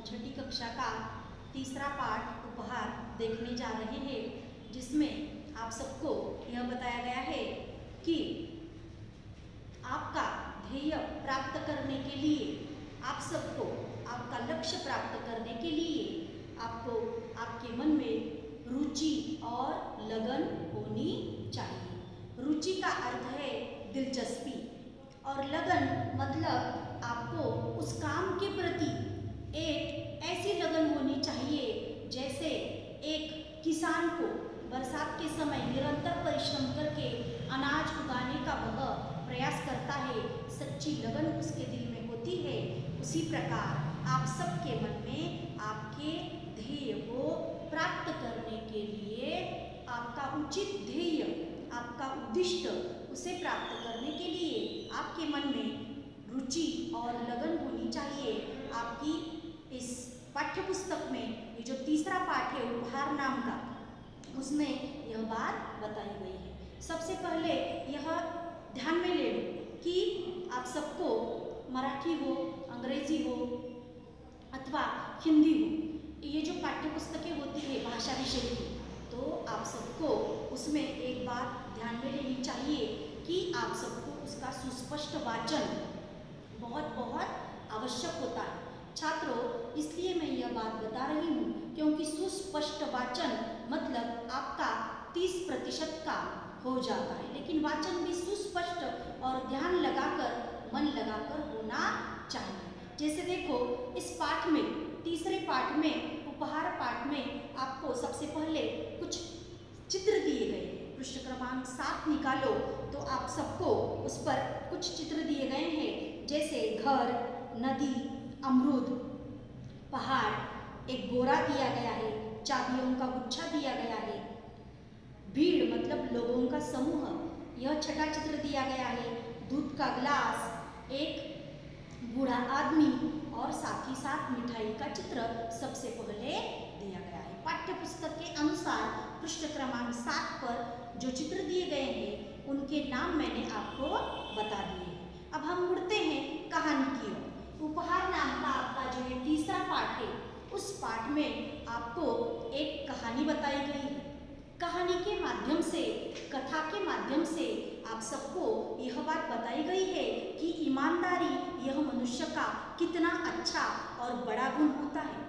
हम छठी कक्षा का तीसरा पाठ उपहार देखने जा रहे हैं, जिसमें आप सबको यह बताया गया है कि आपका ध्येय प्राप्त करने के लिए, आप सबको आपका लक्ष्य प्राप्त करने के लिए आपको आपके मन में रुचि और लगन होनी चाहिए। रुचि का अर्थ है दिलचस्पी और लगन मतलब आपको उस काम के प्रति एक ऐसी लगन होनी चाहिए जैसे एक किसान को बरसात के समय निरंतर परिश्रम करके अनाज उगाने का वह प्रयास करता है, सच्ची लगन उसके दिल में होती है। उसी प्रकार आप सबके मन में आपके ध्येय को प्राप्त करने के लिए आपका उचित ध्येय, आपका उद्दिष्ट, उसे प्राप्त करने के लिए आपके मन में रुचि और लगन होनी चाहिए। आपकी इस पाठ्य पुस्तक में ये जो तीसरा पाठ है उपहार नाम का, उसमें यह बात बताई गई है। सबसे पहले यह ध्यान में ले लो कि आप सबको मराठी हो, अंग्रेजी हो अथवा हिंदी हो, ये जो पाठ्य पुस्तकें होती है भाषा विषय की, तो आप सबको उसमें एक बात ध्यान में लेनी चाहिए कि आप सबको उसका सुस्पष्ट वाचन बहुत बहुत आवश्यक होता है। छात्रों, इसलिए मैं यह बात बता रही हूँ क्योंकि सुस्पष्ट वाचन मतलब आपका 30% काम हो जाता है, लेकिन वाचन भी सुस्पष्ट और ध्यान लगाकर, मन लगाकर होना चाहिए। जैसे देखो, इस पाठ में, तीसरे पाठ में, उपहार पाठ में आपको सबसे पहले कुछ चित्र दिए गए। पृष्ठ क्रमांक 7 निकालो तो आप सबको उस पर कुछ चित्र दिए गए हैं, जैसे घर, नदी, अमरूद, पहाड़, एक बोरा दिया गया है, चाबियों का गुच्छा दिया गया है, भीड़ मतलब लोगों का समूह, यह छठा चित्र दिया गया है, दूध का गिलास, एक बूढ़ा आदमी और साथ ही साथ मिठाई का चित्र सबसे पहले दिया गया है। पाठ्य पुस्तक के अनुसार पृष्ठ क्रमांक 7 पर जो चित्र दिए गए हैं उनके नाम मैंने आपको बता दिए हैं। अब हम मुड़ते हैं कहानी की ओर। उपहार नाम का आपका जो ये तीसरा पाठ है, उस पाठ में आपको एक कहानी बताई गई है। कहानी के माध्यम से, कथा के माध्यम से आप सबको यह बात बताई गई है कि ईमानदारी यह मनुष्य का कितना अच्छा और बड़ा गुण होता है।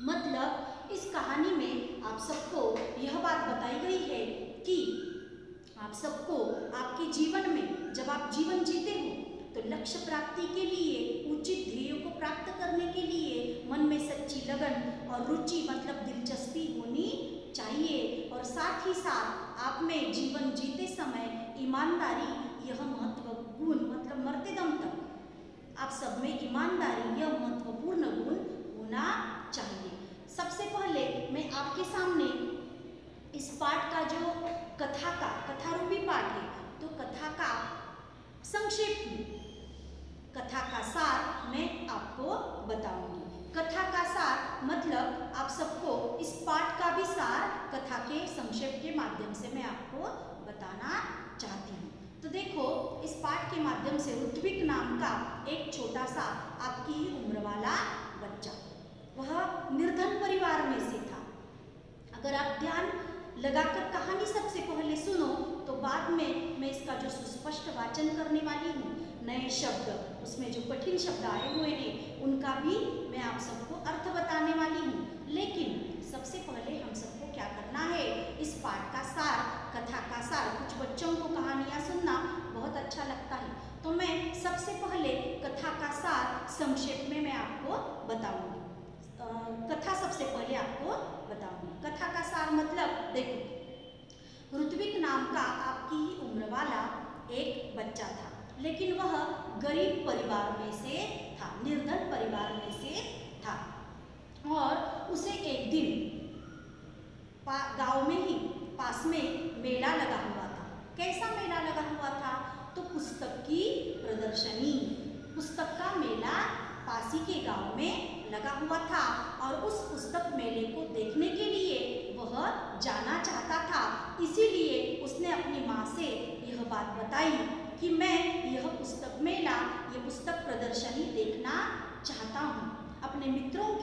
मतलब इस कहानी में आप सबको यह बात बताई गई है कि आप सबको आपके जीवन में, जब आप जीवन जीते हो, तो लक्ष्य प्राप्ति के लिए, उचित ध्येय को प्राप्त करने के लिए मन में सच्ची लगन और रुचि मतलब दिलचस्पी होनी चाहिए, और साथ ही साथ आप में जीवन जीते समय ईमानदारी यह महत्वपूर्ण गुण मतलब मरते दम तक आप सब में ईमानदारी यह महत्वपूर्ण गुण होना चाहिए। सबसे पहले मैं आपके सामने इस पाठ का जो कथा रूपी पाठ है, तो कथा का संक्षेप में, कथा का सार मैं आपको बताऊंगी। कथा का सार मतलब आप सबको इस पाठ का भी सार कथा के संक्षेप के माध्यम से मैं आपको बताना चाहती हूँ। तो देखो, इस पाठ के माध्यम से ऋत्विक नाम का एक छोटा सा आपकी ही उम्र वाला बच्चा, वह निर्धन परिवार में से था। अगर आप ध्यान लगाकर कहानी सबसे पहले सुनो तो बाद में मैं इसका जो सुस्पष्ट वाचन करने वाली हूँ, नए शब्द, उसमें जो कठिन शब्द आए हुए हैं उनका भी मैं आप सबको अर्थ बताने वाली हूँ। लेकिन सबसे पहले हम सबको क्या करना है, इस पाठ का सार, कथा का सार, कुछ बच्चों को कहानियाँ सुनना बहुत अच्छा लगता है, तो मैं सबसे पहले कथा का सार संक्षेप में मैं आपको बताऊँगी। कथा सबसे पहले आपको बताऊंगी। कथा का सार मतलब देखो, ऋत्विक नाम का आपकी ही उम्र वाला एक बच्चा था, लेकिन वह गरीब परिवार में से था, निर्धन परिवार में से था, और उसे एक दिन गांव में ही पास में मेला लगा हुआ था। कैसा मेला लगा हुआ था? तो पुस्तक की प्रदर्शनी, पुस्तक का मेला पास ही के गांव में लगा हुआ था, और उस पुस्तक मेले को देखने के लिए वह जाना चाहता था। इसीलिए उसने अपनी माँ से यह बात बताई कि मैं यह पुस्तक मेला, ये पुस्तक प्रदर्शनी देखना चाहता हूँ। अपने मित्रों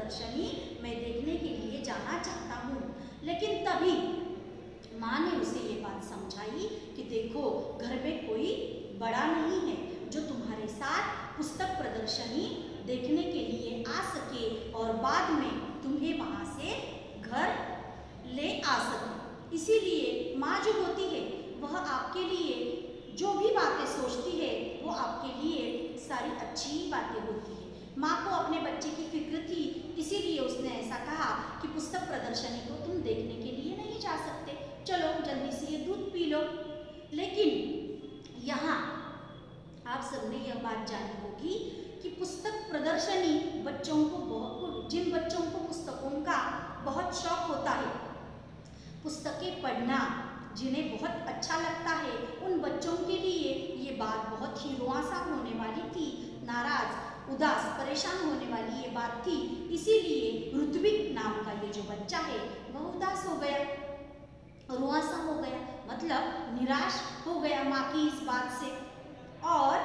प्रदर्शनी मैं देखने के लिए जाना चाहता हूँ। लेकिन तभी माँ ने उसे ये बात समझाई कि देखो, घर में कोई बड़ा नहीं है जो तुम्हारे साथ पुस्तक प्रदर्शनी देखने के लिए आ सके और बाद में तुम्हें वहाँ से घर ले आ सके। इसीलिए माँ जो होती है वह आपके लिए जो भी बातें सोचती है वो आपके लिए सारी अच्छी ही बातें होती है। माँ को अपने बच्चे की फिक्र थी, इसीलिए उसने ऐसा कहा कि पुस्तक प्रदर्शनी को तुम देखने के लिए नहीं जा सकते, चलो जल्दी से ये दूध पी लो। लेकिन यहाँ आप सबने यह बात जानी होगी कि पुस्तक प्रदर्शनी बच्चों को जिन बच्चों को पुस्तकों का बहुत शौक होता है, पुस्तकें पढ़ना जिन्हें बहुत अच्छा लगता है, उन बच्चों के लिए ये बात बहुत ही रुआंसा होने वाली थी, नाराज, उदास, परेशान होने वाली ये बात थी। इसीलिए ऋत्विक नाम का ये जो बच्चा है वह उदास हो गया, रुआंसा हो गया, मतलब निराश हो गया माँ की इस बात से। और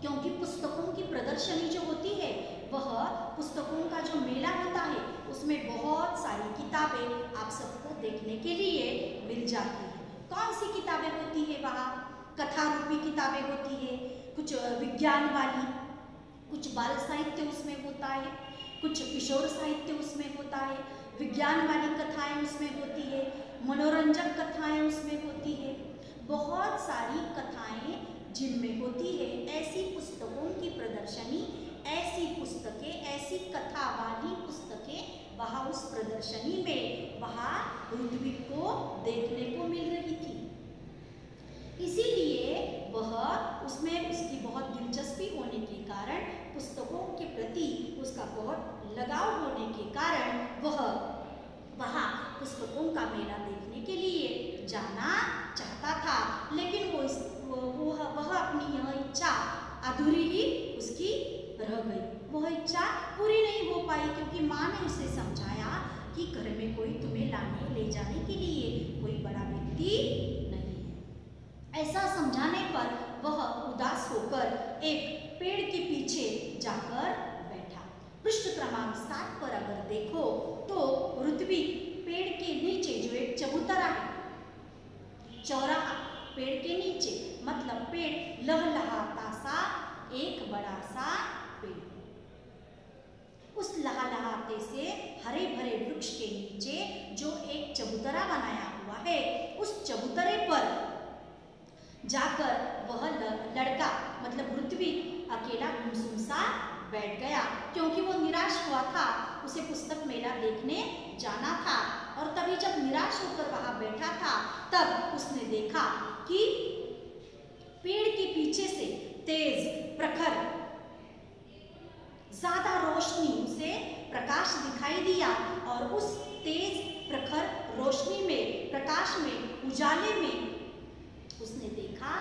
क्योंकि पुस्तकों की प्रदर्शनी जो होती है वह पुस्तकों का जो मेला होता है उसमें बहुत सारी किताबें आप सबको देखने के लिए मिल जाती हैं। कौन सी किताबें होती है वहाँ? कथा रूपी किताबें होती है, कुछ विज्ञान वाली, कुछ बाल साहित्य उसमें होता है, कुछ किशोर साहित्य उसमें होता है, विज्ञान वाली कथाएं उसमें होती है, मनोरंजक कथाएं उसमें होती है, बहुत सारी कथाएं जिनमें होती है। ऐसी पुस्तकों की प्रदर्शनी, ऐसी पुस्तकें, ऐसी कथा वाली पुस्तकें वहाँ उस प्रदर्शनी में वहाँ ऋत्विक को देखने को मिल रही थी। इसीलिए वह उसमें उसकी बहुत दिलचस्पी होने के कारण, पुस्तकों के प्रति उसका बहुत लगाव होने के कारण वह वहाँ पुस्तकों का मेला देखने के लिए जाना चाहता था। लेकिन वह अपनी यह इच्छा अधूरी ही उसकी रह गई, वह इच्छा पूरी नहीं हो पाई, क्योंकि माँ ने उसे समझाया कि घर में कोई तुम्हें लाने ले जाने के लिए कोई बड़ा व्यक्ति नहीं है। ऐसा समझाने पर वह उदास होकर एक पेड़ के पीछे जाकर बैठा। पृष्ठ क्रमांक 7 पर अगर देखो तो ऋत्विक पेड़ के नीचे जो एक चबूतरा है, चौराहा, पेड़ के नीचे, मतलब पेड़ लहलहाता सा एक बड़ा सा पेड़, उस लहलहाते से हरे भरे वृक्ष के नीचे जो एक चबूतरा बनाया हुआ है, उस चबूतरे पर जाकर वह लड़का मतलब ऋत्विक अकेला गुमसुम सा बैठ गया, क्योंकि वो निराश हुआ था, उसे पुस्तक मेला देखने जाना था। और तभी जब निराश होकर वहां बैठा था तब उसने देखा कि पेड़ के पीछे से तेज प्रखर ज्यादा रोशनी, उसे प्रकाश दिखाई दिया और उस तेज प्रखर रोशनी में, प्रकाश में, उजाले में उसने देखा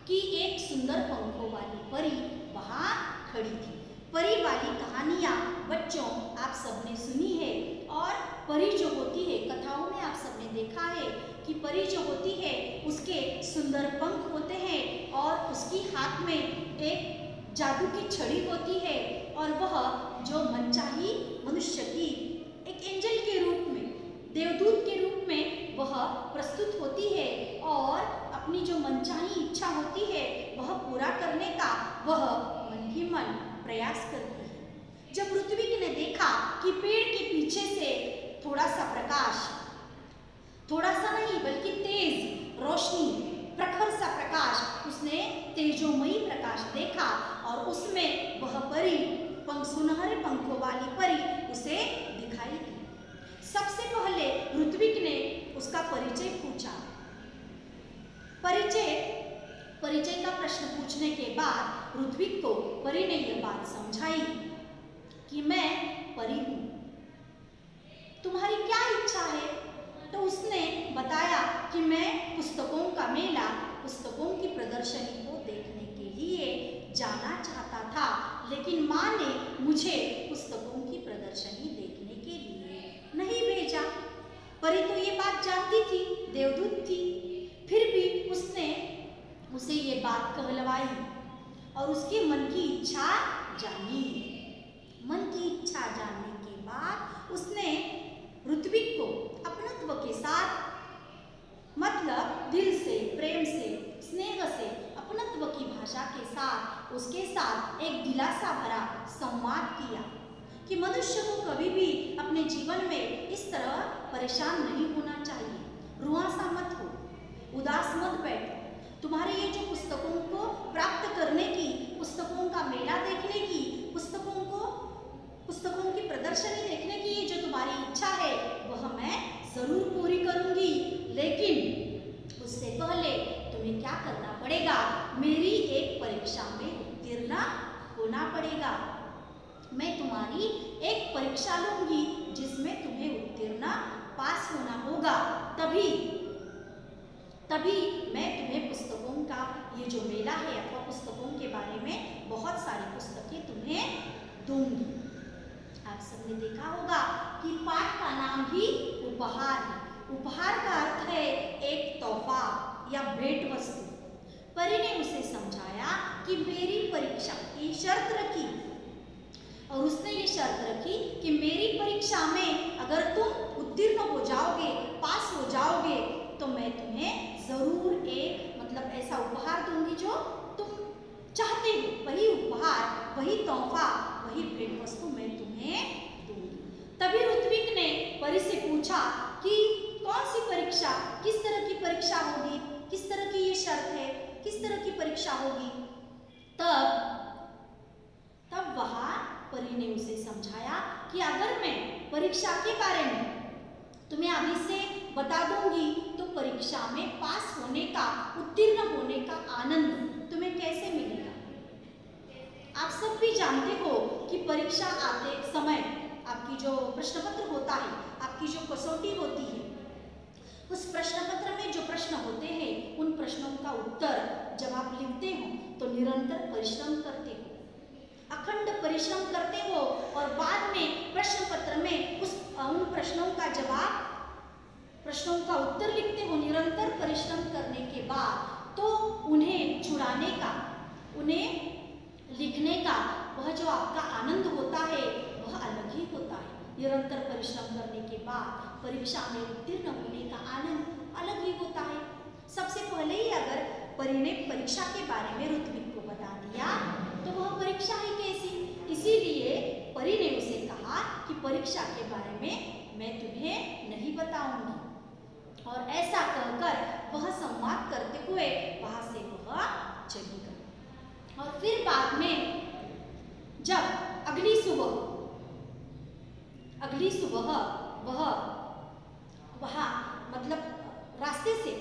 कि एक सुंदर पंखों वाली परी वहां खड़ी थी। परी वाली कहानियां बच्चों आप सबने सुनी है, और परी जो होती है, कथाओं में आप सबने देखा है कि परी जो होती है उसके सुंदर पंख होते हैं और उसकी हाथ में एक जादू की छड़ी होती है, और वह जो मनचाही मनुष्य की एक एंजल के रूप में, देवदूत के रूप में वह प्रस्तुत होती है, और अपनी जो मनचाही इच्छा होती है वह पूरा करने का वह मन ही मन प्रयास करती है। जब ऋत्विक ने देखा कि पेड़ के पीछे से थोड़ा सा प्रकाश, थोड़ा सा नहीं बल्कि तेज रोशनी, प्रखर सा प्रकाश, उसने तेजोमयी प्रकाश देखा और उसमें वह परी, सुनहरे पंखों वाली परी उसे दिखाई दी। सबसे पहले ऋत्विक ने उसका परिचय पूछा। परिचय का प्रश्न पूछने के बाद ऋत्विक को परी ने यह बात समझाई कि मैं परी हूँ, तुम्हारी क्या इच्छा है? तो उसने बताया कि मैं पुस्तकों का मेला, पुस्तकों की प्रदर्शनी को देखने के लिए जाना चाहता था, लेकिन माँ ने मुझे पुस्तकों की प्रदर्शनी देखने के लिए नहीं भेजा। परी तो ये बात जानती थी, देवदूत थी, फिर भी उसने उसे ये बात कहलवाई और उसके मन की इच्छा जानी। मन की इच्छा जानने के बाद उसने ऋत्विक को अपनत्व के साथ, मतलब दिल से, प्रेम से, स्नेह से, अपनत्व की भाषा के साथ उसके साथ एक दिलासा भरा संवाद किया कि मनुष्य को कभी भी अपने जीवन में इस तरह परेशान नहीं होना चाहिए। रुआंसा मत हो, उदास मत बैठो। तुम्हारे ये जो पुस्तकों को प्राप्त करने की, पुस्तकों का मेला देखने की, पुस्तकों की प्रदर्शनी देखने की ये जो तुम्हारी इच्छा है वह मैं जरूर पूरी करूंगी, लेकिन उससे पहले तुम्हें क्या करना पड़ेगा? मेरी एक परीक्षा में उत्तीर्ण होना पड़ेगा। मैं तुम्हारी एक परीक्षा लूंगी जिसमें तुम्हें उत्तीर्ण पास होना होगा, तभी मैं तुम्हें पुस्तकों का ये जो मेला है अथवा पुस्तकों के बारे में बहुत सारी पुस्तकें तुम्हें दूंगी। आप सबने देखा होगा कि पाठ का नाम ही उपहार है। उपहार का अर्थ है एक तोहफा या भेंट वस्तु। परी ने उसे समझाया कि मेरी परीक्षा की शर्त रखी, और उसने ये शर्त रखी कि मेरी परीक्षा में अगर तुम उत्तीर्ण हो जाओगे, पास हो जाओगे, तो मैं तुम्हें जरूर एक मतलब ऐसा उपहार दूंगी जो तुम चाहते हो। वही उपहार, वही तोहफा, वही भेंट वस्तु मैं तुम्हें दूंगी। तभी ऋत्विक ने परी से पूछा कि कौन सी परीक्षा, किस तरह की परीक्षा होगी, किस तरह की ये शर्त है, किस तरह की परीक्षा होगी। तब वहां परी ने उसे समझाया कि अगर मैं परीक्षा के बारे में तुम्हें अभी से बता दूंगी तो परीक्षा में पास होने का, उत्तीर्ण होने का आनंद तुम्हें कैसे मिलेगा। आप सब भी जानते हो कि परीक्षा आते समय आपकी जो प्रश्न पत्र होता है, आपकी जो कसौटी होती है, उस प्रश्न पत्र में जो प्रश्न होते हैं उन प्रश्नों का उत्तर जब आप लिखते हो तो निरंतर परिश्रम करते हो, अखंड परिश्रम करते हो, और बाद में प्रश्न पत्र में उन प्रश्नों का जवाब, प्रश्नों का उत्तर लिखते हो निरंतर परिश्रम करने के बाद, तो उन्हें छुड़ाने का, उन्हें लिखने का वह जो आपका आनंद होता है वह अलग ही होता है। निरंतर परिश्रम करने के बाद परीक्षा में उत्तीर्ण होने का आनंद अलग ही होता है। सबसे पहले ही अगर परी ने परीक्षा के बारे में ऋत्विक को बता दिया तो वह परीक्षा ही कैसी। इसीलिए परी ने उसे कहा कि परीक्षा के बारे में मैं तुम्हें नहीं बताऊंगी, और ऐसा कहकर वह संवाद करते हुए वहां से वह चली गई। और फिर बाद में जब अगली सुबह वह वहां मतलब रास्ते से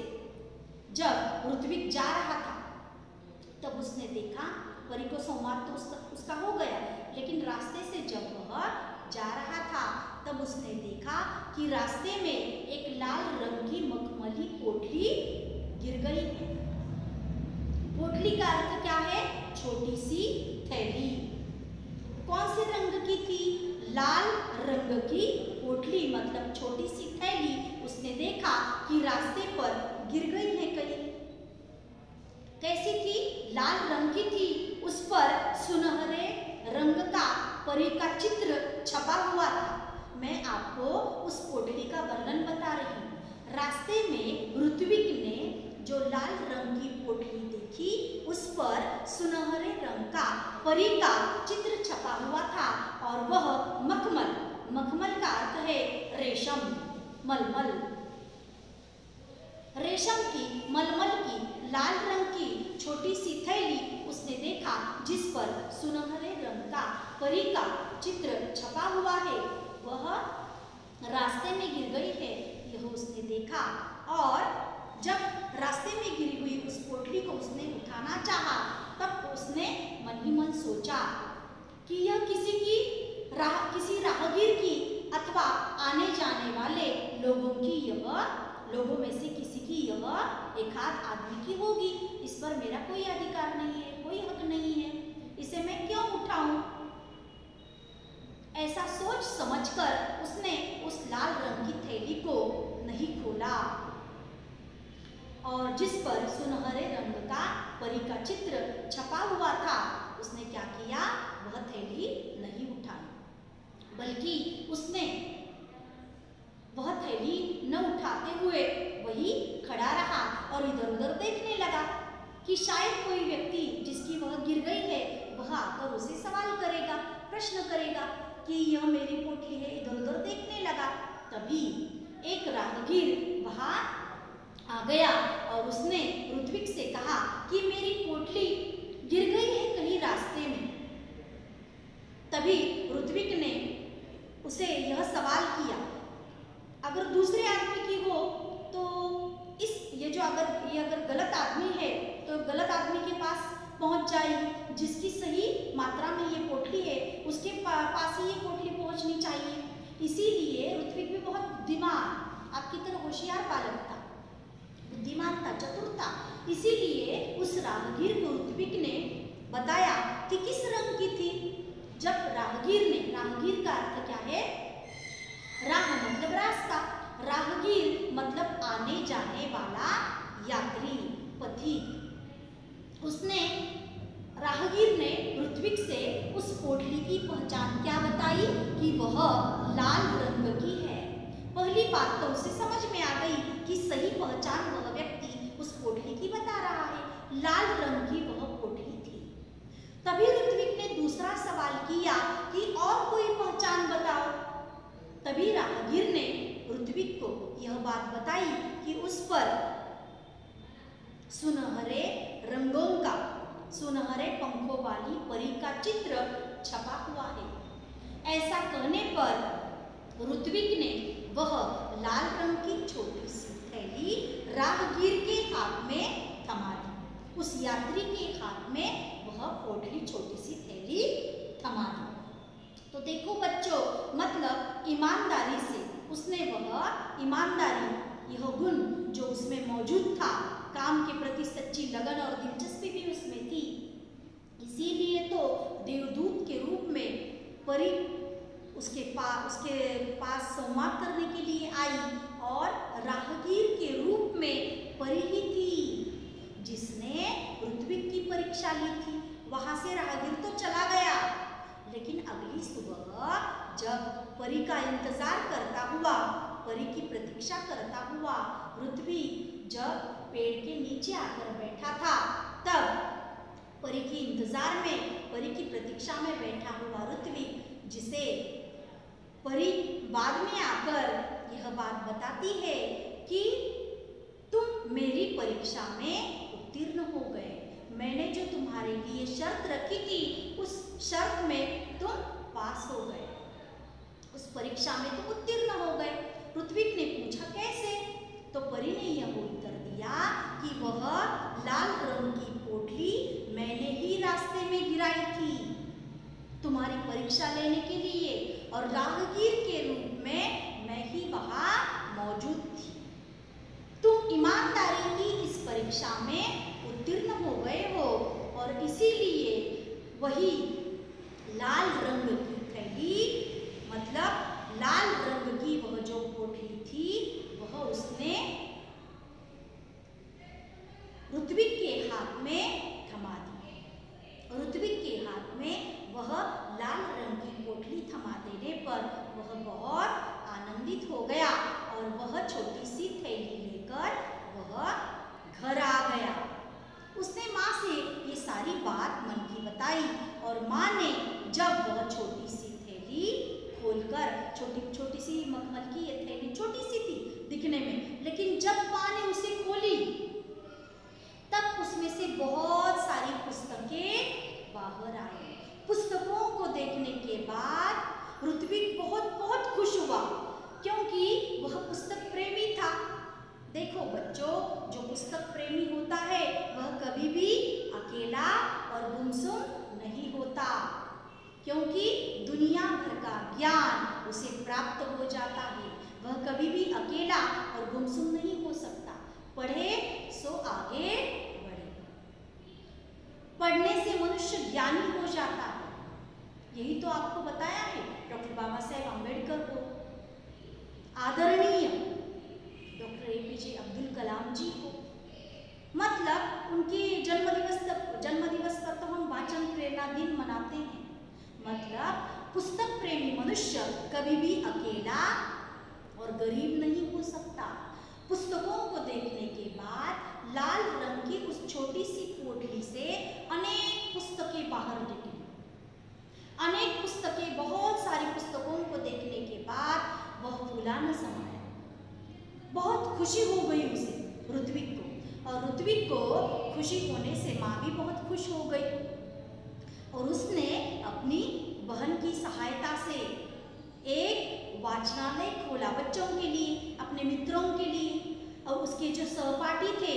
जब ऋत्विक जा रहा था तब उसने देखा, परी को संवाद तो उसका हो गया, लेकिन रास्ते से जब वह जा रहा था तब उसने देखा कि रास्ते में एक लाल रंग की मखमली पोटली गिर गई है। पोटली का अर्थ क्या है? छोटी सी थैली। कौन से रंग की थी? लाल रंग की पोटली मतलब छोटी सी थैली उसने देखा कि रास्ते पर गिर गई है कहीं। कैसी थी? लाल रंग की थी, उस पर सुनहरे रंग का परी का चित्र छपा हुआ था। मैं आपको उस पोटली का वर्णन बता रही हूँ। रास्ते में ऋत्विक ने जो लाल रंग की पोटली देखी उस पर सुनहरे रंग का परी का चित्र छपा हुआ था, और वह मखमल, मखमल का अर्थ है रेशम, मलमल, रेशम की, मलमल की लाल रंग की छोटी सी थैली उसने देखा जिस पर सुनहरे रंग का परी का चित्र छपा हुआ है। वह रास्ते में गिर गई है, यह उसने देखा, और जब रास्ते में गिरी हुई उस पोटली को उसने उठाना चाहा तब उसने मन ही मन सोचा कि यह किसी राहगीर की अथवा आने जाने वाले लोगों में से किसी की यह एक आध आदमी की होगी। इस पर मेरा कोई अधिकार नहीं है, कोई हक नहीं है, इसे मैं क्यों उठाऊं? ऐसा सोच समझकर उसने उस लाल रंग की थैली को नहीं खोला, और जिस पर सुनहरे रंग का परी का चित्र छपा हुआ था उसने क्या किया? वह थैली नहीं उठाई, बल्कि उसने वह थैली न उठाते हुए वही खड़ा रहा और इधर उधर देखने लगा कि शायद कोई व्यक्ति जिसकी वह गिर गई है वह आकर उसे सवाल करेगा, प्रश्न करेगा कि यह मेरी पोटली है। इधर उधर देखने लगा। तभी एक राहगीर वहां आ गया और उसने ऋत्विक से कहा कि मेरी पोटली गिर गई है कहीं रास्ते में। तभी ऋत्विक ने उसे यह सवाल किया, अगर दूसरे आदमी की हो तो अगर गलत आदमी है तो गलत आदमी के पास पहुंच जाएगी। जिसकी सही मात्रा में ये पोटली है उसके पास ही ये पोटली पहुंचनी चाहिए। इसीलिए ऋत्विक भी बहुत बुद्धिमान, आपकी तरह होशियार बालक था, बुद्धिमान था, चतुर था। इसीलिए उस राहगीर को ऋत्विक ने बताया कि किस रंग की थी। जब राहगीर का अर्थ क्या है? राह मतलब रास्ता, राहगीर मतलब आने जाने वाला यात्री, पथिक। राहगीर ने ऋत्विक से उस पोटली की पहचान क्या बताई कि वह लाल रंग की है। पहली बात तो उसे समझ में आ गई कि सही पहचान वह व्यक्ति उस पोटली की बता रहा है, लाल रंग की वह पोटली थी। तभी ऋत्विक ने दूसरा सवाल किया कि और कोई पहचान बताओ। तभी राहगीर ने ऋत्विक को यह बात बताई कि उस पर सुनहरे रंगों का, सुनहरे पंखों वाली परी का चित्र छपा हुआ है। ऐसा कहने पर ऋत्विक ने वह लाल रंग की छोटी सी थैली राहगीर के हाथ में थमा दी। उस यात्री के हाथ में वह पोटली, छोटी सी थैली थमा दी। तो देखो बच्चों, मतलब ईमानदारी से उसने वह ईमानदारी, यह गुण जो उसमें मौजूद था, काम के प्रति सच्ची लगन और दिलचस्पी भी उसमें थी। इसीलिए तो देवदूत के रूप में परी उसके पास संवाद करने के लिए आई और राहगीर के रूप में परी ही थी जिसने ऋत्विक की परीक्षा ली थी। वहां से राहगीर तो चला गया, लेकिन अगली सुबह जब परी का इंतजार करता हुआ, परी की प्रतीक्षा करता हुआ ऋत्विक जब पेड़ के नीचे आकर बैठा था, तब परी की इंतजार में, परी की प्रतीक्षा में बैठा हुआ ऋत्विक, जिसे परी बाद में आकर यह बात बताती है कि तुम मेरी परीक्षा में उत्तीर्ण हो गए, मैंने जो तुम्हारे लिए शर्त रखी थी उस शर्त में तुम पास हो गए, उस परीक्षा में तुम उत्तीर्ण हो गए। ऋत्विक ने पूछा कैसे? तो परी ने यह उत्तर दिया कि वह लाल रंग की पोटली मैंने ही रास्ते में गिराई थी तुम्हारी परीक्षा लेने के लिए, और राहगीर के रूप में मैं ही वहां मौजूद थी। तुम ईमानदारी की इस परीक्षा में उत्तीर्ण हो गए हो और इसीलिए वही लाल रंग की थैली, मतलब लाल रंग की वह जो पोटली थी, वह उसने ऋत्विक के हाथ में थमा दी। ऋत्विक के हाथ में वह लाल रंग की पोटली थमा देने पर वह बहुत आनंदित हो गया और वह छोटी सी थैली लेकर वह घर आ गया। उसने माँ से ये सारी बात मन की बताई और माँ ने जब वह छोटी सी थैली खोलकर, छोटी सी मखमल की ये थैली छोटी सी थी दिखने में, लेकिन जब माँ ने उसे खोली तब उसमें से बहुत सारी पुस्तकें बाहर आई। पुस्तकों को देखने के बाद ऋत्विक बहुत खुश हुआ, क्योंकि वह पुस्तक प्रेमी था। देखो बच्चों, जो पुस्तक प्रेमी होता है वह कभी भी अकेला और गुमसुम नहीं होता, क्योंकि दुनिया भर का ज्ञान उसे प्राप्त हो जाता है। वह कभी भी अकेला और गुमसुम नहीं हो सकता। पढ़े सो आगे बढ़े। पढ़ने से मनुष्य ज्ञानी हो जाता है। यही तो आपको बताया है डॉक्टर बाबा साहेब अम्बेडकर को, आदरणीय डॉक्टर APJ अब्दुल कलाम जी को। मतलब उनके जन्मदिवस पर तो हम वाचन प्रेरणा दिन मनाते हैं, मतलब पुस्तक प्रेमी मनुष्य कभी भी अकेला और गरीब नहीं हो सकता। पुस्तकों को देखने के बाद लाल रंग की उस छोटी सी पोटली से अनेक पुस्तकें बाहर निकली। अनेक पुस्तकें, बहुत सारी पुस्तकों को देखने के बाद वह फूला न समाया। बहुत खुशी हो गई उसे, ऋत्विक को, और ऋत्विक को खुशी होने से माँ भी बहुत खुश हो गई और उसने अपनी बहन की सहायता से एक वाचनालय खोला बच्चों के लिए, अपने मित्रों के लिए। और उसके जो सहपाठी थे,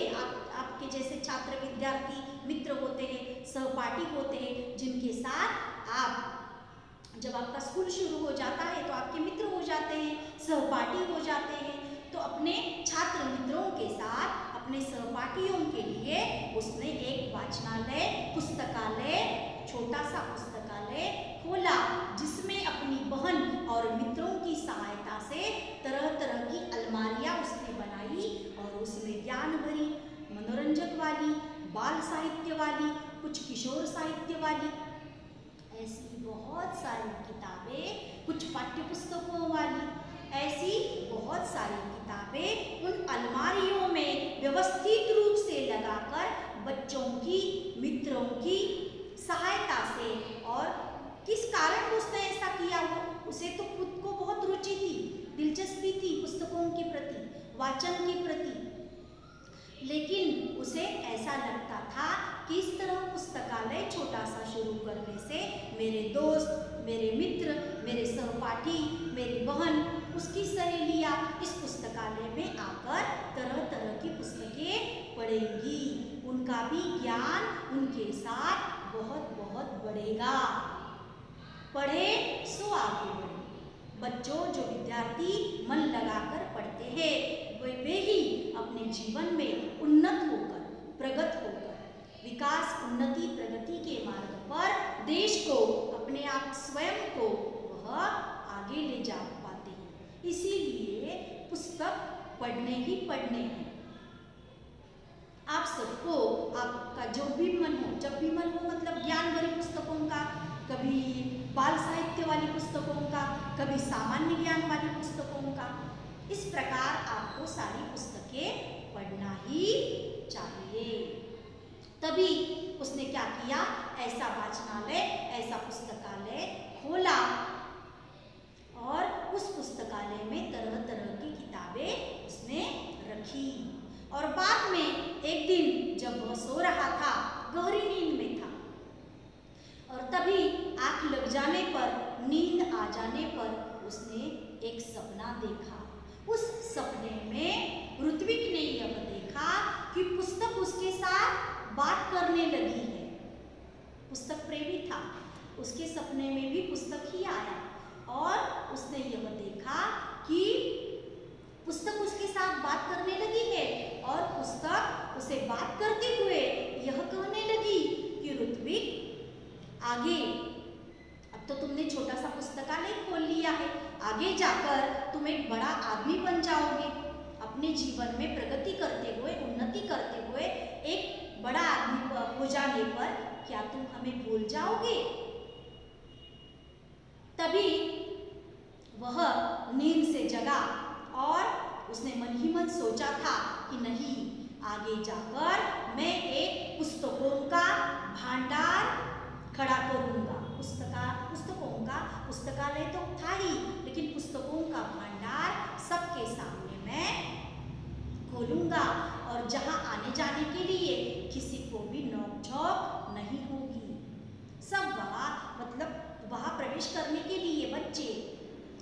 आपके जैसे छात्र विद्यार्थी मित्र होते हैं, सहपाठी होते हैं, जिनके साथ आप जब आपका स्कूल शुरू हो जाता है तो आपके मित्र हो जाते हैं, सहपाठी हो जाते हैं। तो अपने छात्र मित्रों के साथ, अपने सहपाठियों के लिए उसने एक वाचनालय, पुस्तकालय, छोटा सा पुस्तकालय खोला, जिसमें अपनी बहन और मित्रों की सहायता से तरह तरह की अलमारियां उसने बनाई और उसमें ज्ञान भरी, मनोरंजक वाली, बाल साहित्य वाली, कुछ किशोर साहित्य वाली, ऐसी बहुत सारी किताबें, कुछ पाठ्य पुस्तकों वाली, ऐसी बहुत सारी किताबें उन अलमारियों में व्यवस्थित रूप से लगाकर बच्चों की, मित्रों की सहायता से। और किस कारण उसने ऐसा किया? उसे तो खुद को बहुत रुचि थी, दिलचस्पी थी पुस्तकों के प्रति, वाचन के प्रति, लेकिन उसे ऐसा लगता था कि इस तरह पुस्तकालय छोटा सा शुरू करने से मेरे दोस्त, मेरे मित्र, मेरे सहपाठी, मेरी बहन, उसकी सहेलियाँ इस पुस्तकालय में आकर तरह तरह की पुस्तकें पढ़ेंगी, उनका भी ज्ञान उनके साथ बहुत बहुत बढ़ेगा। पढ़े सो आगे बढ़े। बच्चों, जो विद्यार्थी मन लगाकर पढ़ते हैं वे ही अपने जीवन में उन्नत होकर, प्रगत होकर, विकास, उन्नति, प्रगति के मार्ग पर देश को, अपने आप स्वयं को वह आगे ले जा पाते हैं। इसीलिए पुस्तक पढ़ने ही पढ़ने हैं। आप सबको, आपका जो भी मन हो, जब भी मन हो, मतलब ज्ञान भरी पुस्तकों का, कभी बाल साहित्य वाली पुस्तकों का, कभी सामान्य ज्ञान वाली पुस्तकों का, इस प्रकार आपको सारी पुस्तकें पढ़ना ही चाहिए। तभी उसने क्या किया? ऐसा वाचनालय, ऐसा पुस्तकालय खोला और उस पुस्तकालय में तरह तरह की किताबें उसने रखी। और बाद में एक दिन जब वह सो रहा था, गहरी नींद में था, और तभी आंख लग जाने पर, नींद आ जाने पर उसने एक सपना देखा। उस सपने में ऋत्विक ने यह देखा कि पुस्तक उसके साथ बात करने लगी है। पुस्तक प्रेमी था, उसके सपने में भी पुस्तक ही आया और उसने यह देखा कि पुस्तक उसके साथ बात करने लगी है और पुस्तक उसे बात करते हुए यह कहने लगी कि ऋत्विक, आगे अब तो तुमने छोटा सा पुस्तकालय खोल लिया है, आगे जाकर तुम एक बड़ा आदमी बन जाओगे। अपने जीवन में प्रगति करते हुए, उन्नति करते हुए एक बड़ा आदमी हो जाने पर क्या तुम हमें भूल जाओगे? तभी वह नींद से जगा और उसने मन ही मन सोचा था कि नहीं, आगे जाकर मैं एक पुस्तकों का भंडार खड़ा करूंगा। पुस्तकालय तो था ही, लेकिन पुस्तकों का भंडार सबके सामने मैं खोलूंगा और जहां आने जाने के लिए किसी को भी नोक-झोंक नहीं होगी। सब वहां, मतलब वहां प्रवेश करने के लिए बच्चे,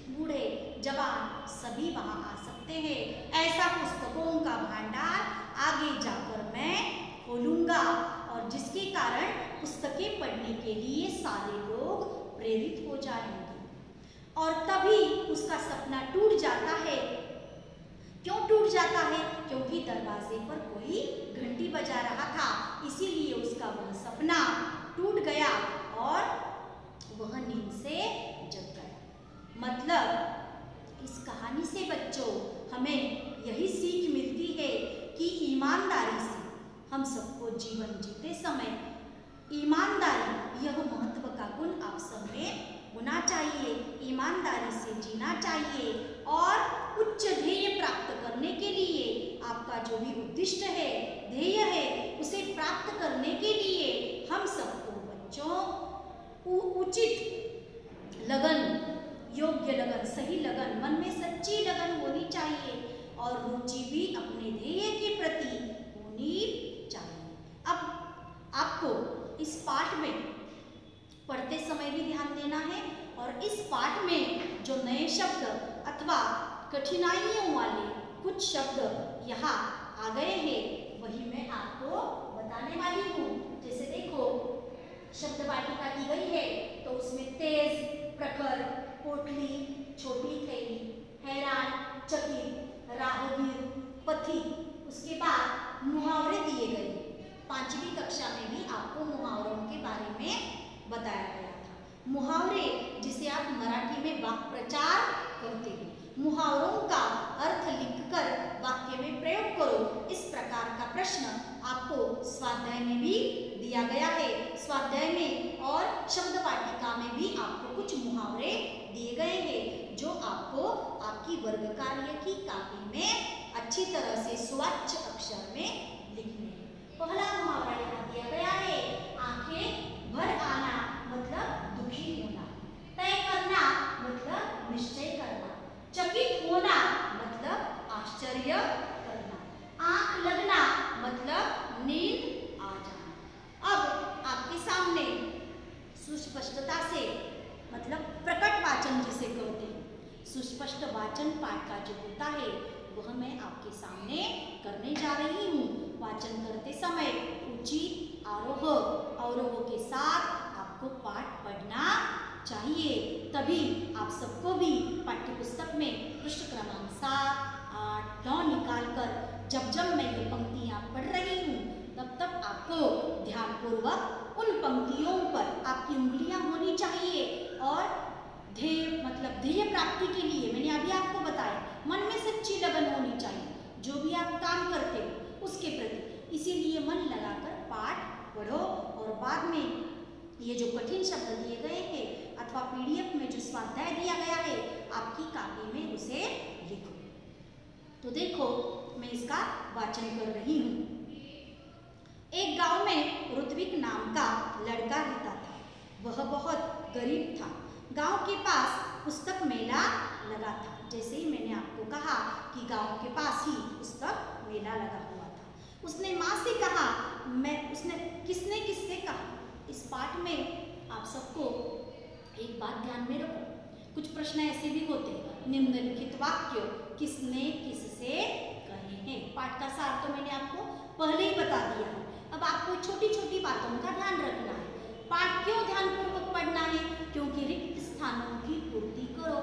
बूढ़े, जवान सभी वहां आ सकते हैं। ऐसा पुस्तकों का भंडार आगे जाकर मैं खोलूंगा और जिसके कारण पुस्तकें पढ़ने के लिए सारे लोग प्रेरित हो जाएंगे। और तभी उसका सपना टूट जाता है। क्यों टूट जाता है? क्योंकि दरवाजे पर कोई घंटी बजा रहा था, इसीलिए उसका वह सपना टूट गया और वह नींद से जग गया। मतलब इस कहानी से बच्चों हमें यही सीख मिलती है कि ईमानदारी से हम सबको जीवन जीते समय ईमानदारी, यह महत्व का गुण आप सब में उचित लगन, योग्य लगन, सही लगन, मन में सच्ची लगन होनी चाहिए और रुचि भी अपने ध्येय के प्रति होनी चाहिए। अब आपको इस पाठ में पढ़ते समय भी ध्यान देना है और इस पाठ में जो नए शब्द अथवा कठिनाइयों वाले कुछ शब्द यहाँ आ गए हैं वही मैं आपको बताने वाली हूँ। जैसे देखो, शब्द वाटिका दी गई है तो उसमें तेज, प्रखर, पोटली, छोटी थैली, हैरान, चकित, राहगीर, पथिक, उसके बाद मुहावरे दिए गए। 5वीं कक्षा में भी आपको मुहावरों के बारे में बताया गया था। मुहावरे जिसे आप मराठी में वाक्य प्रचार करते हो, मुहावरों का अर्थ लिखकर वाक्य में प्रयोग करो, इस प्रकार का प्रश्न आपको स्वाध्याय में भी दिया गया है। स्वाध्याय में और शब्द वाटिका में भी आपको कुछ मुहावरे दिए गए हैं जो आपको आपकी वर्ग कार्य की कॉपी में अच्छी तरह से स्वच्छ अक्षर में लिखने हैं। पहला मुहावरा यहाँ दिया गया है, आंखें भर आना मतलब दुखी होना, तय करना मतलब निश्चय करना, चकित होना मतलब आश्चर्य करना, आंख लगना मतलब नींद आ जाना। अब आपके सामने सुस्पष्टता से मतलब प्रकट वाचन जिसे कहते हैं, सुस्पष्ट वाचन पाठ का जो होता है वह मैं आपके सामने करने जा रही हूँ। वाचन करते समय उचित आरोह अवरोह के साथ आपको पाठ पढ़ना चाहिए, तभी आप सबको भी पाठ्यपुस्तक में पृष्ठ क्रमांक 7, 8, 9 निकाल कर जब मैं ये पंक्तियाँ पढ़ रही हूँ तब आपको ध्यानपूर्वक उन पंक्तियों पर आपकी उंगलियाँ होनी चाहिए और ध्येय मतलब ध्येय प्राप्ति के लिए मैंने अभी आपको बताया मन में सच्ची लगन होनी चाहिए जो भी आप काम करते हो उसके प्रति। इसीलिए मन लगाकर पाठ पढ़ो और बाद में ये जो कठिन शब्द दिए गए हैं अथवा पीडीएफ में जो स्वाध्याय दिया गया है आपकी कॉपी में उसे लिखो। तो देखो मैं इसका वाचन कर रही हूँ। एक गांव में ऋत्विक नाम का लड़का रहता था। वह बहुत गरीब था। गांव के पास पुस्तक मेला लगा था। जैसे ही मैंने आपको कहा कि गांव के पास ही पुस्तक मेला लगा हुआ था। उसने माँ से कहा, उसने किससे कहा। इस पाठ में आप सबको एक बात ध्यान में रखो, कुछ प्रश्न ऐसे भी होते हैं, निम्नलिखित वाक्य किसने किससे कहे हैं। पाठ का सार तो मैंने आपको पहले ही बता दिया है। अब आपको छोटी छोटी बातों का ध्यान रखना है। पाठ क्यों ध्यानपूर्वक पढ़ना है? क्योंकि रिक्त स्थानों की पूर्ति करो।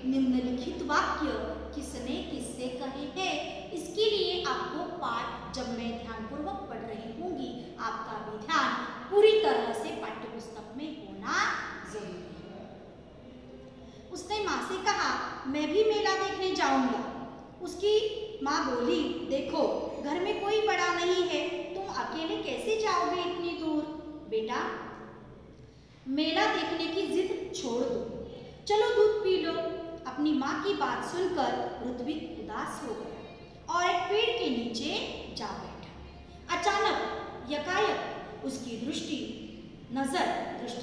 निम्नलिखित वाक्य किसने किससे कहे हैं, इसके लिए आपको पाठ जब मैं ध्यानपूर्वक पढ़ रही होंगी आपका भी ध्यान पूरी तरह से पाठ्यपुस्तक में होना जरूरी है। उसने माँ से कहा, मैं भी मेला देखने जाऊंगा। उसकी माँ बोली, देखो घर में कोई बड़ा नहीं है, तुम अकेले कैसे जाओगे इतनी दूर। बेटा मेला देखने की जिद छोड़ दो, चलो दूध पी लो। अपनी माँ की बात सुनकर ऋत्विक उदास हो गया और एक पेड़ के नीचे जा बैठा। अचानक यकायक उसकी दृष्टि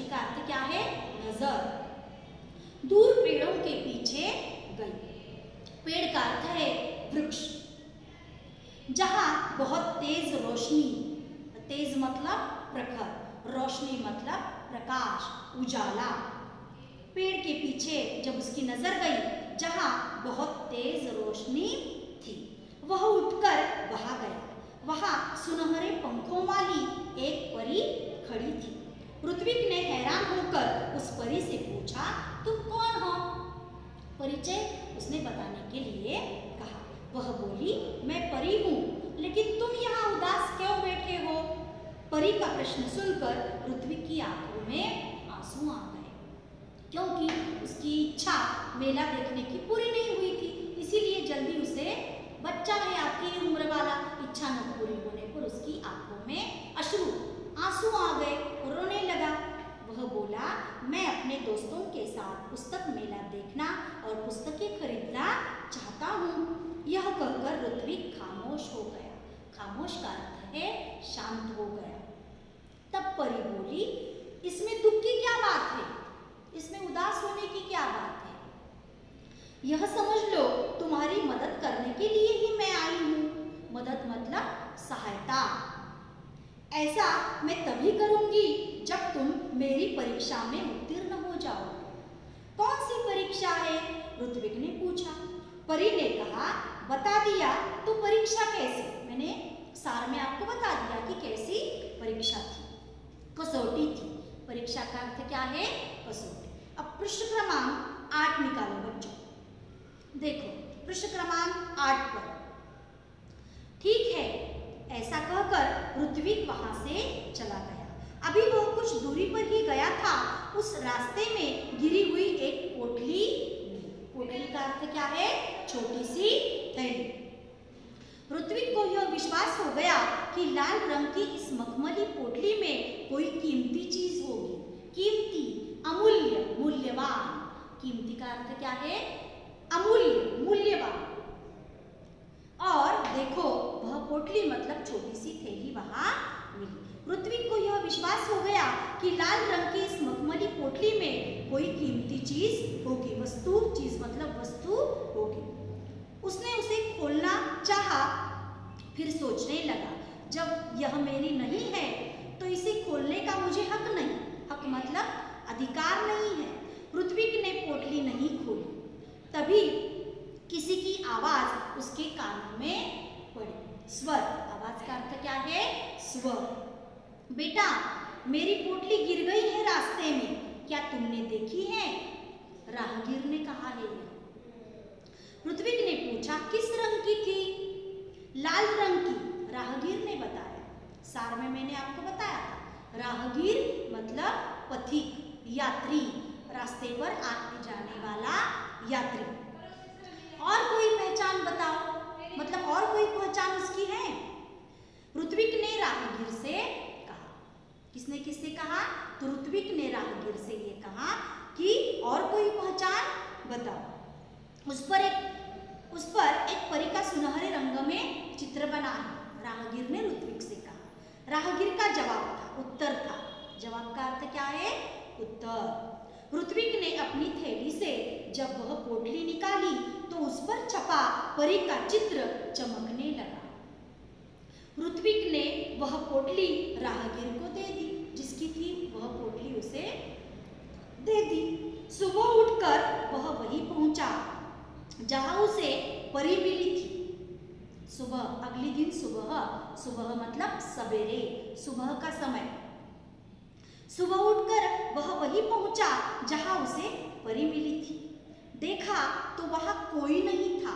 का अर्थ क्या है? नजर दूर पेड़ों के पीछे गई। पेड़ का अर्थ है वृक्ष, जहां बहुत तेज रोशनी, तेज मतलब प्रखर, रोशनी मतलब प्रकाश, उजाला। पेड़ के पीछे जब उसकी नजर गई जहां बहुत तेज रोशनी थी, वह उठकर वहां गया। वहां सुनहरे पंखों वाली एक परी खड़ी थी। ऋत्विक ने हैरान होकर उस परी से पूछा, तुम कौन हो? परिचय उसने बताने के लिए कहा। वह बोली, मैं परी हूँ, लेकिन तुम यहाँ उदास क्यों बैठे हो? परी का प्रश्न सुनकर ऋत्विक की आंखों में आंसू आ गए, क्योंकि उसकी इच्छा मेला देखने की पूरी नहीं हुई थी। इसीलिए जल्दी उसे, बच्चा है आपकी उम्र वाला, इच्छा न पूरी होने पर उसकी आंखों में आंसू आ गए, रोने लगा। वह बोला, मैं अपने दोस्तों के साथ पुस्तक मेला देखना और पुस्तकें खरीदना चाहता हूँ। यह कहकर ऋत्विक खामोश हो गया। खामोश का अर्थ है शांत हो गया। तब परी बोली, इसमें दुख की क्या क्या बात है? यह समझ लो तुम्हारी मदद करने के लिए ही मैं आई हूँ। मदद मतलब सहायता। ऐसा मैं तभी करूँगी जब तुम मेरी परीक्षा में उत्तीर्ण हो जाओगे। कौन सी परीक्षा है? ऋत्विक ने पूछा। परी ने कहा, बता दिया तो परीक्षा कैसी? मैंने सार में आपको बता दिया कि कैसी परीक्षा थी। कसौटी थी। परीक्षा का अर्थ क्या है? कसौटी। अब पृष्ठ क्रमांक 8 निकालो बच्चों। देखो पृष्ठ क्रमांक 8 पर। ठीक है, ऐसा कहकर ऋत्विक वहां से चला गया। अभी वह कुछ दूरी पर ही गया था, उस रास्ते में गिरी हुई एक पोटली मिली। पोटली का अर्थ क्या है? छोटी सी थैली। ऋत्विक को यह विश्वास हो गया कि लाल रंग की इस मखमली पोटली में कोई कीमती चीज होगी। कीमती, अमूल्य, मूल्यवान। कीमती का अर्थ क्या है? अमूल्य, मूल्यवान। और देखो वह पोटली मतलब छोटी सी थैली वहां मिली। ऋत्विक को यह विश्वास हो गया कि लाल रंग की इस मखमली पोटली में कोई कीमती चीज होगी। वस्तु, चीज मतलब वस्तु होगी। उसने उसे खोलना चाहा, फिर सोचने लगा, जब यह मेरी नहीं है तो इसे खोलने का मुझे हक नहीं। हक मतलब अधिकार नहीं है। ऋत्विक ने पोटली नहीं खोली। तभी किसी की आवाज उसके कानों में पड़ी। स्वर, आवाज का अर्थ क्या है? स्वर। बेटा, मेरी पोटली गिर गई है रास्ते में, क्या तुमने देखी है? राहगीर ने कहा है। ऋत्विक ने पूछा, किस रंग की थी? लाल रंग की, राहगीर ने बताया। सार में मैंने आपको बताया था, राहगीर मतलब पथिक, यात्री, रास्ते पर आने जाने वाला यात्री। और कोई पहचान बताओ, मतलब और कोई पहचान उसकी है? ऋत्विक ने राहगीर से कहा। किसने किससे कहा? तो ऋत्विक ने राहगीर से ये कहा कि और कोई पहचान बताओ। उस पर एक परी का सुनहरे रंग में चित्र बना है। राहगीर ने ऋत्विक से कहा। राहगीर का जवाब था, उत्तर था। जवाब का अर्थ क्या है? उत्तर। ऋत्विक ने अपनी थैली से जब वह पोटली निकाली तो उस पर छपा परी का चित्र चमकने लगा। ऋत्विक ने वह पोटली राहगीर को दे दी। जिसकी थी वह पोटली उसे दे दी। सुबह उठकर वह वहीं पहुंचा जहां उसे परी मिली थी। सुबह, अगले दिन सुबह। सुबह मतलब सवेरे, सुबह का समय। सुबह उठकर वह वहीं पहुंचा जहां उसे परी मिली थी। देखा तो वहां कोई नहीं था।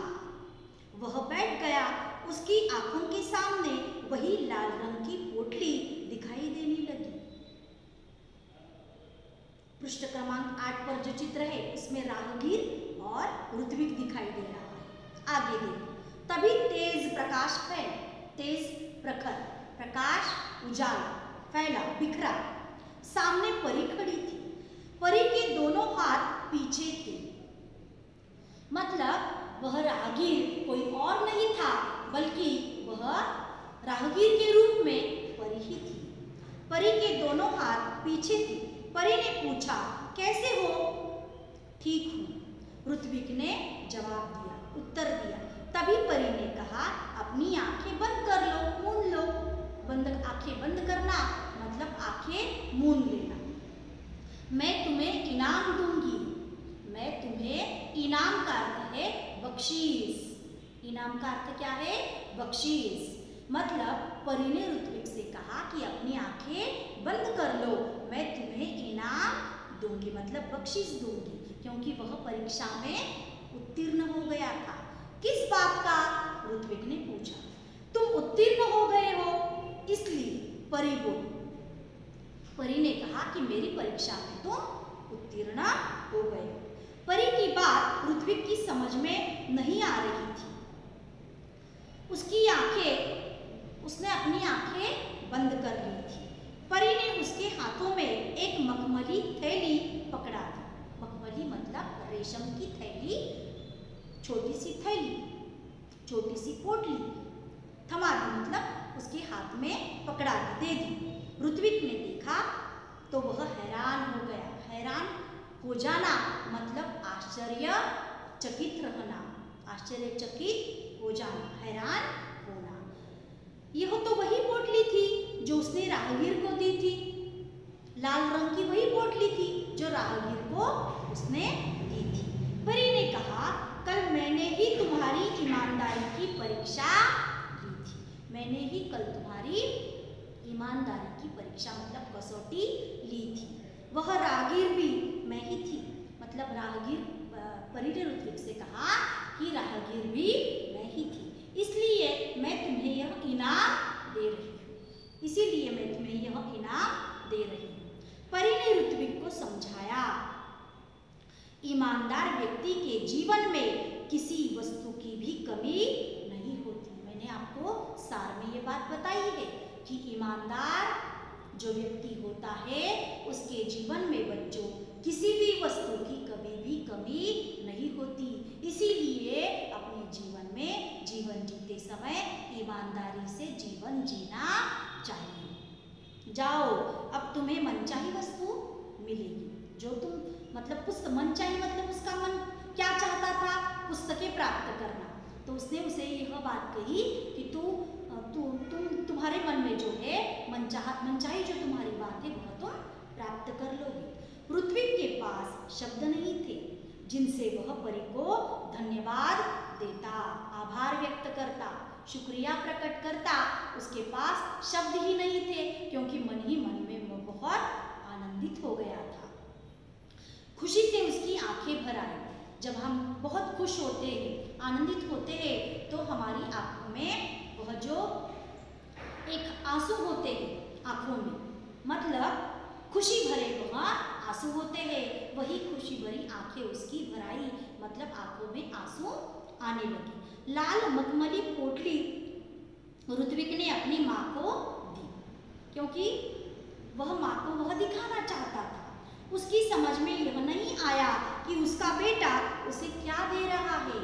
वह बैठ गया। उसकी आंखों के सामने वही लाल रंग की पोटली दिखाई देने लगी। पृष्ठ क्रमांक 8 पर जो चित्र है उसमें राहगीर और ऋत्विक दिखाई दे रहा है। आगे देखो। तभी तेज प्रकाश फैला। तेज, प्रखर, प्रकाश, उजाला, फैला, बिखरा। सामने परी खड़ी थी। परी के दोनों हाथ पीछे थे। मतलब वह राहगीर कोई और नहीं था, बल्कि वह राहगीर के रूप में परी ही थी। परी के दोनों हाथ पीछे थे। परी ने पूछा, कैसे हो? ठीक हूँ, ऋत्विक ने जवाब दिया, उत्तर दिया। तभी परी ने कहा, अपनी आंखें बंद कर लो, मूंद लो। आंखें बंद करना मतलब आंखें मूंद लेना। मैं तुम्हें इनाम दूंगी। मैं तुम्हें, इनाम का अर्थ है बख्शीश। इनाम का अर्थ क्या है? बख्शीश। मतलब परी ने ऋत्विक से कहा कि अपनी आंखें बंद कर लो, मैं तुम्हें इनाम दूंगी, मतलब बख्शीश दूंगी, क्योंकि वह परीक्षा में उत्तीर्ण हो गया था। किस बात का? ऋत्विक ने पूछा। तुम उत्तीर्ण हो गए हो इसलिए, परी बोली। परी ने कहा कि मेरी परीक्षा में तो उत्तीर्ण हो गए हो। परी की बात ऋत्विक की समझ में नहीं आ रही थी। उसने अपनी आंखें बंद कर ली थी। परी ने उसके हाथों में एक मखमली थैली पकड़ा दी। मखमली मतलब रेशम की थैली, छोटी सी थैली, छोटी सी पोटली थमा दी, मतलब उसके हाथ में पकड़ा दी, दे दी। ऋत्विक ने देखा तो वह हैरान हो गया। हैरान हो जाना मतलब आश्चर्यचकित रहना, आश्चर्यचकित हो जाना, हैरान होना। यह तो वही पोटली थी जो उसने राहगीर को दी थी। लाल रंग की वही पोटली थी जो राहगीर को उसने दी थी। परी ने कहा, कल मैंने ही तुम्हारी ईमानदारी की परीक्षा ली थी। मैंने ही कल तुम्हारी ईमानदारी की परीक्षा मतलब कसौटी ली थी। वह राहगीर भी मैं ही थी, मतलब राहगीर, परी ने ऋत्विक से कहा कि राहगीर भी मैं ही थी, इसलिए मैं तुम्हें यह इनाम दे रही हूँ, इसीलिए मैं तुम्हें यह इनाम दे रही हूँ। परी ने ऋत्विक को समझाया, ईमानदार व्यक्ति के जीवन में किसी वस्तु की भी कमी नहीं होती। मैंने आपको सार में ये बात बताई है कि ईमानदार जो व्यक्ति होता है उसके जीवन में बच्चों किसी भी वस्तु की कभी भी कमी नहीं होती। इसीलिए अपने जीवन में जीवन जीते समय ईमानदारी से जीवन जीना चाहिए। जाओ, अब तुम्हें मनचाही वस्तु मिलेगी जो तुम मतलब पुस्तक, मनचाही मतलब उसका मन क्या चाहता था, पुस्तकें प्राप्त करना। तो उसने उसे यह बात कही कि तुम्हारे मन में जो है मनचाही जो तुम्हारी बात है वह तुम प्राप्त कर लोगे। ऋत्विक के पास शब्द नहीं थे जिनसे वह परी को धन्यवाद देता, आभार व्यक्त करता, शुक्रिया प्रकट करता। उसके पास शब्द ही नहीं थे क्योंकि मन ही मन में वह बहुत आनंदित हो गया था। खुशी से उसकी आंखें भर आई। जब हम बहुत खुश होते हैं, आनंदित होते हैं, तो हमारी आंखों में वह जो एक आंसू होते हैं आंखों में, मतलब खुशी भरे वह आंसू होते हैं, वही खुशी भरी आंखें उसकी भर आई, मतलब आंखों में आंसू आने लगे। लाल मखमली पोटली ऋत्विक ने अपनी माँ को दी क्योंकि वह माँ को वह दिखाना चाहता था। उसकी समझ में यह नहीं आया कि उसका बेटा उसे क्या दे रहा है,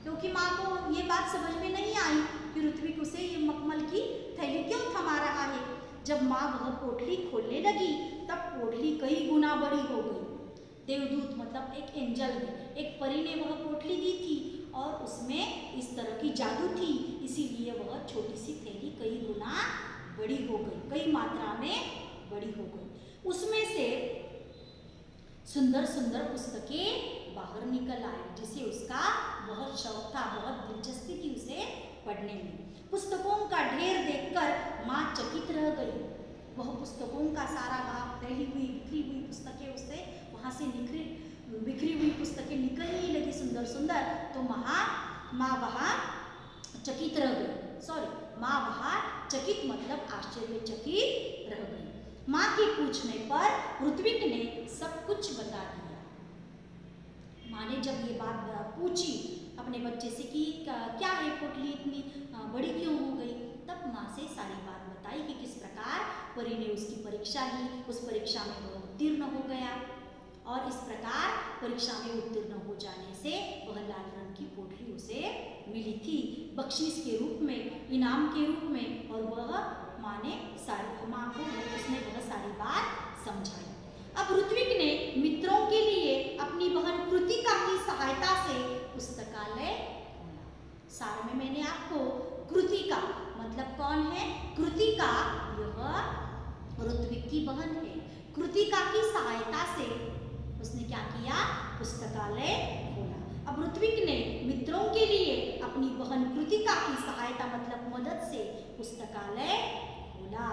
क्योंकि माँ को ये बात समझ में नहीं आई कि ऋत्विक उसे ये मखमल की थैली क्यों थमा रहा है। जब माँ वह पोटली खोलने लगी तब पोटली कई गुना बड़ी हो गई। देवदूत मतलब एक एंजल ने, एक परी ने वह पोटली दी थी और उसमें इस तरह की जादू थी, इसीलिए वह छोटी सी थैली कई गुना बड़ी हो गई, कई मात्रा में बड़ी हो गई। उसमें से सुंदर सुंदर पुस्तकें बाहर निकल आई, जिसे उसका बहुत शौक था, बहुत दिलचस्पी थी उसे पढ़ने में। पुस्तकों का ढेर देखकर माँ चकित रह गई। वह पुस्तकों का सारा भाग, फैली हुई बिखरी हुई पुस्तकें उससे वहाँ से बिखरी हुई पुस्तकें निकलने लगी सुंदर सुंदर। तो माँ वहाँ चकित रह गई, माँ वहाँ चकित मतलब आश्चर्यचकित रह गई। माँ के पूछने पर ऋत्विक ने सब कुछ बता दिया। माँ ने जब ये बात पूछी अपने बच्चे से कि क्या है पोटली इतनी बड़ी क्यों हो गई, तब माँ से सारी बात बताई कि किस प्रकार परी ने उसकी परीक्षा ली, उस परीक्षा में वह उत्तीर्ण हो गया और इस प्रकार परीक्षा में उत्तीर्ण हो जाने से वह लाल रंग की पोटली उसे मिली थी बख्शीश के रूप में, इनाम के रूप में। और वह माँ को उसने वह सारी बात समझाई। अब ऋत्विक ने मित्रों के लिए अपनी बहन कृतिका की सहायता से पुस्तकालय खोला। सार में मैंने आपको कृतिका मतलब कौन है, कृतिका यह ऋत्विक की बहन है। कृतिका की सहायता से उसने क्या किया, पुस्तकालय खोला। अब ऋत्विक ने मित्रों के लिए अपनी बहन कृतिका की सहायता मतलब मदद से पुस्तकालय खोला।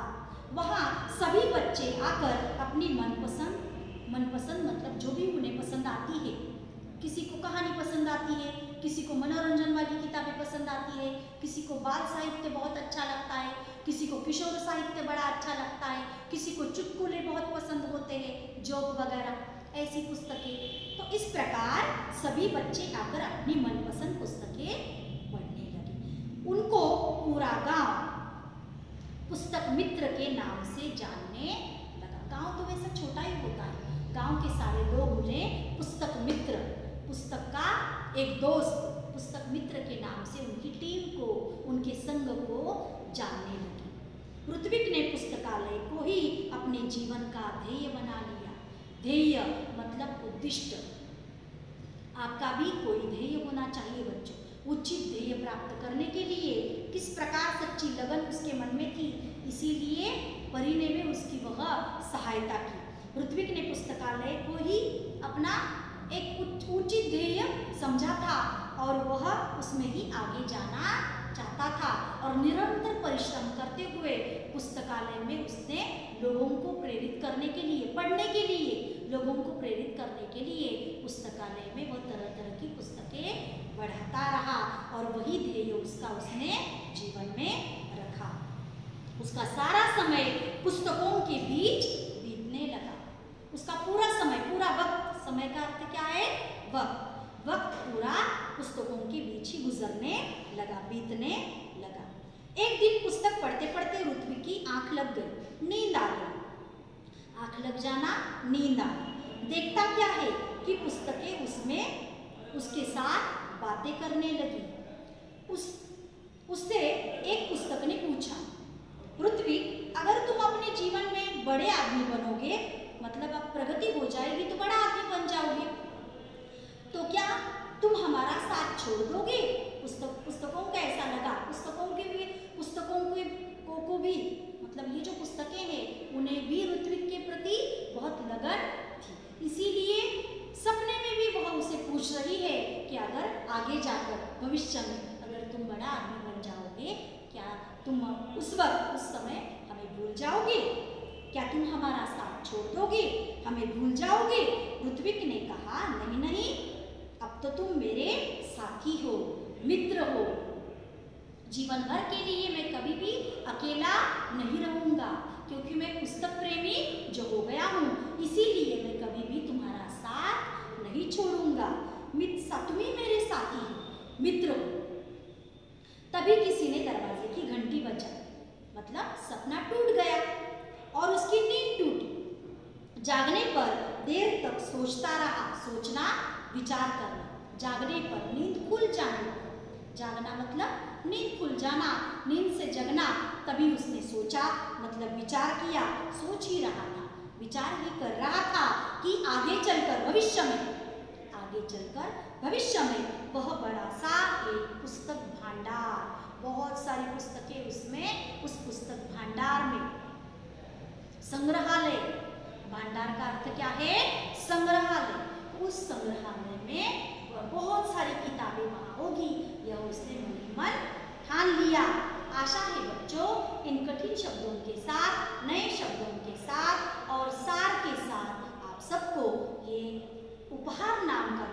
वहाँ सभी बच्चे आकर अपनी मनपसंद मतलब जो भी उन्हें पसंद आती है, किसी को कहानी पसंद आती है, किसी को मनोरंजन वाली किताबें पसंद आती है, किसी को बाल साहित्य बहुत अच्छा लगता है, किसी को किशोर साहित्य बड़ा अच्छा लगता है, किसी को चुटकुले बहुत पसंद होते हैं, जोक वगैरह ऐसी पुस्तकें। तो इस प्रकार सभी बच्चे आकर अपनी मनपसंद पुस्तकें पढ़ने लगे। उनको पूरा गांव पुस्तक मित्र के नाम से जानने लगा। गांव तो वैसा छोटा ही होता है, गांव के सारे लोग उन्हें पुस्तक मित्र, पुस्तक का एक दोस्त, पुस्तक मित्र के नाम से उनकी टीम को, उनके संग को जानने लगे। ऋत्विक ने पुस्तकालय को ही अपने जीवन का ध्येय बना लिया। ध्येय मतलब उद्दिष्ट। आपका भी कोई ध्येय होना चाहिए बच्चों। उचित ध्येय प्राप्त करने के लिए किस प्रकार सच्ची लगन उसके मन में थी, इसीलिए परी ने भी उसकी वह सहायता की। ऋत्विक ने पुस्तकालय को ही अपना एक उचित ध्येय समझा था और वह उसमें ही आगे जाना चाहता था और निरंतर परिश्रम करते हुए पुस्तकालय में उसने लोगों को प्रेरित करने के लिए, पढ़ने के लिए, लोगों को प्रेरित करने के लिए पुस्तकालय में वह तरह तरह की पुस्तकें बढ़ाता रहा और वही ध्येय उसका उसने जीवन में रखा। उसका सारा समय पुस्तकों के बीच बीतने लगा। उसका पूरा समय, पूरा वक्त, समय का अर्थ क्या है? वक्त। वक्त पूरा पुस्तकों के बीच ही गुजरने लगा, बीतने लगा। एक दिन पुस्तक पढ़ते पढ़ते ऋत्विक की आंख लग गई, नींद आ गई। आंख लग जाना, नींद आ गई। देखता क्या है कि पुस्तकें उसमें उसके साथ बातें करने लगी। उससे एक पुस्तक ने पूछा, ऋत्विक, अगर तुम अपने जीवन में बड़े आदमी बनोगे, मतलब अब प्रगति हो जाएगी तो बड़ा आदमी बन जाओगे, तो क्या तुम हमारा साथ छोड़ दोगे? पुस्तकों का ऐसा लगा, पुस्तकों को भी मतलब ये जो पुस्तकें हैं उन्हें भी ऋत्विक के प्रति बहुत लगन थी। इसीलिए सपने में भी वह उसे पूछ रही है कि अगर आगे जाकर भविष्य में अगर तुम बड़ा आदमी बन जाओगे, क्या तुम उस वक्त, उस समय हमें भूल जाओगे? क्या तुम हमारा साथ छोड़ दोगे, हमें भूल जाओगे? ऋत्विक ने कहा, नहीं नहीं, अब तो तुम मेरे साथी हो, मित्र हो। जीवन भर के लिए मैं कभी भी अकेला नहीं रहूंगा, क्योंकि मैं पुस्तक प्रेमी जो हो गया हूँ, इसीलिए मैं कभी भी तुम्हारा साथ नहीं छोड़ूंगा। तुम्ही मेरे साथी हो, मित्र हो। तभी किसी ने दरवाजे की घंटी बजाई, मतलब सपना टूट गया और उसकी नींद टूटी। जागने पर देर तक सोचता रहा, सोचना, विचार करना। जागने पर नींद खुल जाना, जागना मतलब नींद खुल जाना, नींद से जगना। तभी उसने सोचा, मतलब विचार किया, सोच ही रहा था, विचार ही कर रहा था कि आगे चलकर भविष्य में वह बड़ा सा एक पुस्तक भंडार, बहुत सारी पुस्तकें उसमें, उस पुस्तक भंडार में, संग्रहालय, भंडार का अर्थ क्या है? संग्रहालय। उस संग्रहालय में बहुत सारी किताबें वहाँ होगी, यह उसने मन ही मन ठान लिया। आशा है बच्चों इन कठिन शब्दों के साथ, नए शब्दों के साथ और सार के साथ आप सबको ये उपहार नाम का